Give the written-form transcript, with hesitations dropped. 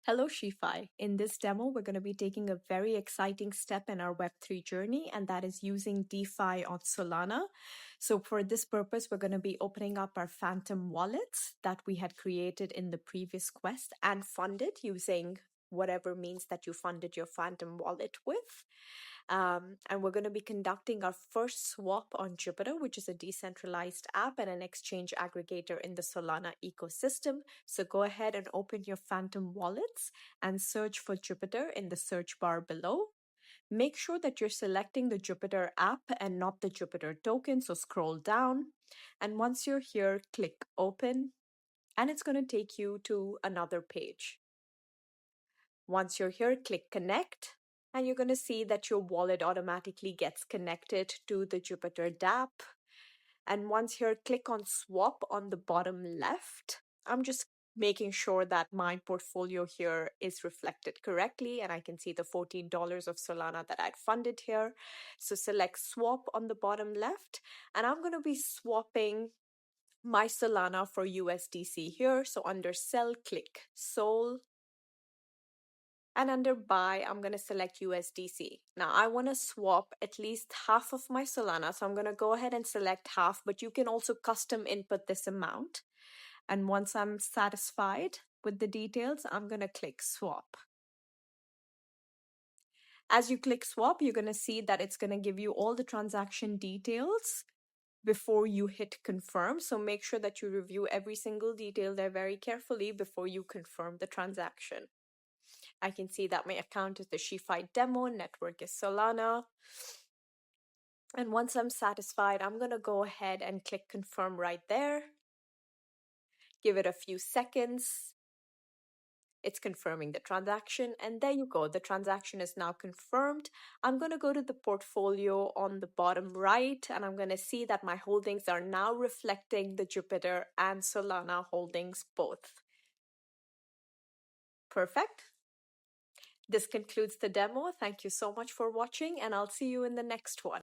Hello, SheFi. In this demo, we're going to be taking a very exciting step in our Web3 journey, and that is using DeFi on Solana. So for this purpose, we're going to be opening up our Phantom wallets that we had created in the previous quest and funded using whatever means that you funded your Phantom wallet with. And we're going to be conducting our first swap on Jupiter, which is a decentralized app and an exchange aggregator in the Solana ecosystem. So go ahead and open your Phantom wallets and search for Jupiter in the search bar below. Make sure that you're selecting the Jupiter app and not the Jupiter token. So scroll down. And once you're here, click open. And it's going to take you to another page. Once you're here, click connect. And you're going to see that your wallet automatically gets connected to the Jupiter dApp. And once here, click on swap on the bottom left. I'm just making sure that my portfolio here is reflected correctly, and I can see the $14 of Solana that I'd funded here. So select swap on the bottom left, and I'm going to be swapping my Solana for USDC here. So under sell, click Sol. And under buy, I'm going to select USDC. Now I want to swap at least half of my Solana. So I'm going to go ahead and select half, but you can also custom input this amount. And once I'm satisfied with the details, I'm going to click swap. As you click swap, you're going to see that it's going to give you all the transaction details before you hit confirm. So make sure that you review every single detail there very carefully before you confirm the transaction. I can see that my account is the SheFi demo, network is Solana. And once I'm satisfied, I'm going to go ahead and click confirm right there. Give it a few seconds. It's confirming the transaction, and there you go. The transaction is now confirmed. I'm going to go to the portfolio on the bottom right, and I'm going to see that my holdings are now reflecting the Jupiter and Solana holdings both. Perfect. This concludes the demo. Thank you so much for watching, and I'll see you in the next one.